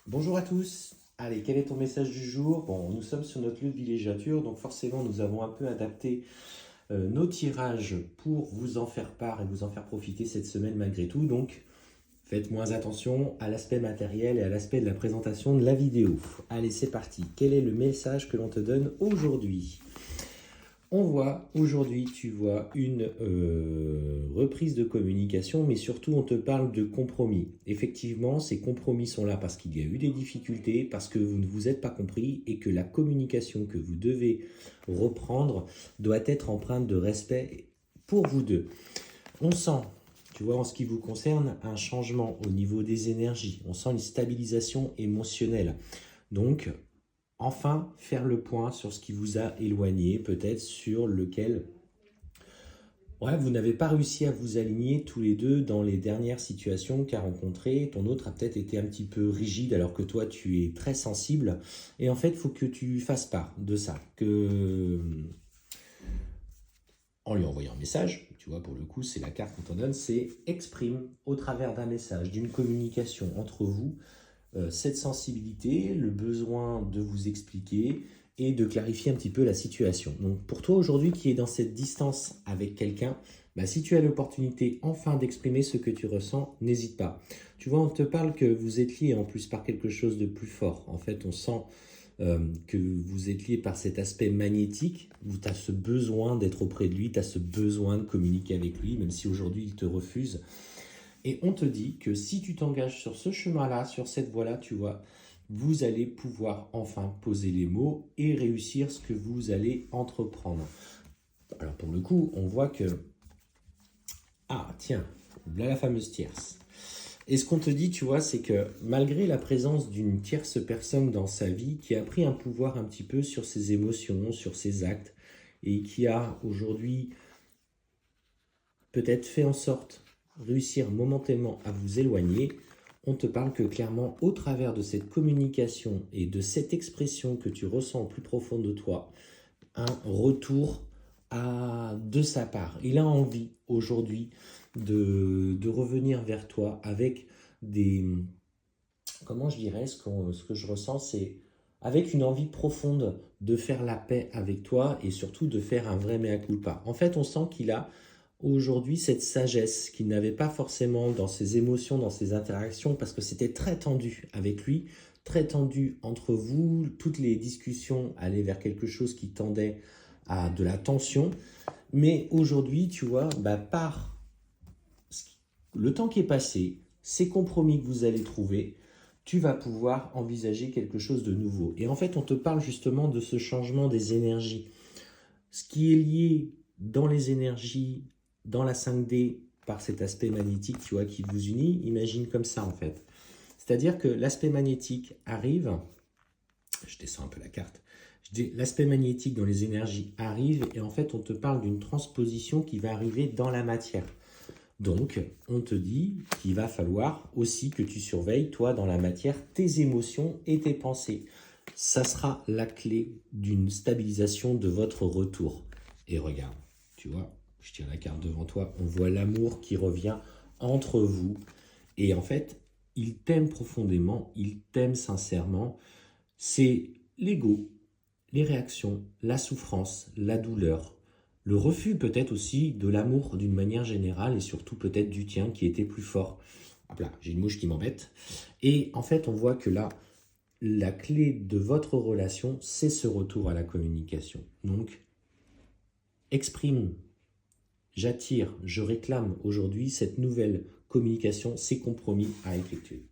Bonjour à tous. Allez, quel est ton message du jour? Bon, nous sommes sur notre lieu de villégiature, donc forcément nous avons un peu adapté nos tirages pour vous en faire part et vous en faire profiter cette semaine malgré tout. Donc faites moins attention à l'aspect matériel et à l'aspect de la présentation de la vidéo. Allez, c'est parti. Quel est le message que l'on te donne aujourd'hui? On voit aujourd'hui, tu vois, une reprise de communication, mais surtout on te parle de compromis. Effectivement, ces compromis sont là parce qu'il y a eu des difficultés, parce que vous ne vous êtes pas compris et que la communication que vous devez reprendre doit être empreinte de respect pour vous deux. On sent, tu vois, en ce qui vous concerne, un changement au niveau des énergies. On sent une stabilisation émotionnelle. Donc, enfin, faire le point sur ce qui vous a éloigné, peut-être sur lequel vous n'avez pas réussi à vous aligner tous les deux dans les dernières situations qu'a rencontrées. Ton autre a peut-être été un petit peu rigide alors que toi, tu es très sensible. Et en fait, il faut que tu fasses part de ça. En lui envoyant un message, tu vois, pour le coup, c'est la carte qu'on te donne, c'est exprime au travers d'un message, d'une communication entre vous, cette sensibilité, le besoin de vous expliquer et de clarifier un petit peu la situation. Donc pour toi aujourd'hui qui est dans cette distance avec quelqu'un, si tu as l'opportunité enfin d'exprimer ce que tu ressens, n'hésite pas. Tu vois, on te parle que vous êtes liés en plus par quelque chose de plus fort. En fait, on sent que vous êtes liés par cet aspect magnétique, où tu as ce besoin d'être auprès de lui, tu as ce besoin de communiquer avec lui, même si aujourd'hui il te refuse. Et on te dit que si tu t'engages sur ce chemin-là, sur cette voie-là, tu vois, vous allez pouvoir enfin poser les mots et réussir ce que vous allez entreprendre. Alors pour le coup, on voit que... Ah tiens, là la fameuse tierce. Et ce qu'on te dit, tu vois, c'est que malgré la présence d'une tierce personne dans sa vie qui a pris un pouvoir un petit peu sur ses émotions, sur ses actes, et qui a aujourd'hui peut-être fait en sorte réussir momentanément à vous éloigner, on te parle que clairement, au travers de cette communication et de cette expression que tu ressens au plus profond de toi, un retour de sa part. Il a envie aujourd'hui de revenir vers toi avec des... Comment je dirais, ce que je ressens, c'est avec une envie profonde de faire la paix avec toi et surtout de faire un vrai mea culpa. En fait, on sent qu'il a aujourd'hui cette sagesse qu'il n'avait pas forcément dans ses émotions, dans ses interactions, parce que c'était très tendu avec lui, très tendu entre vous, toutes les discussions allaient vers quelque chose qui tendait à de la tension. Mais aujourd'hui, tu vois, par le temps qui est passé, ces compromis que vous allez trouver, tu vas pouvoir envisager quelque chose de nouveau. Et en fait, on te parle justement de ce changement des énergies. Ce qui est lié dans les énergies, dans la 5D, par cet aspect magnétique, tu vois, qui vous unit, imagine comme ça en fait. C'est-à-dire que l'aspect magnétique arrive, je descends un peu la carte, l'aspect magnétique dans les énergies arrive et en fait on te parle d'une transposition qui va arriver dans la matière. Donc, on te dit qu'il va falloir aussi que tu surveilles, toi, dans la matière, tes émotions et tes pensées. Ça sera la clé d'une stabilisation de votre retour. Et regarde, tu vois, je tiens la carte devant toi, on voit l'amour qui revient entre vous. Et en fait, il t'aime profondément, il t'aime sincèrement. C'est l'ego, les réactions, la souffrance, la douleur, le refus peut-être aussi de l'amour d'une manière générale et surtout peut-être du tien qui était plus fort. Hop là, j'ai une mouche qui m'embête. Et en fait, on voit que là, la clé de votre relation, c'est ce retour à la communication. Donc, exprime, j'attire, je réclame aujourd'hui cette nouvelle communication, ces compromis à effectuer.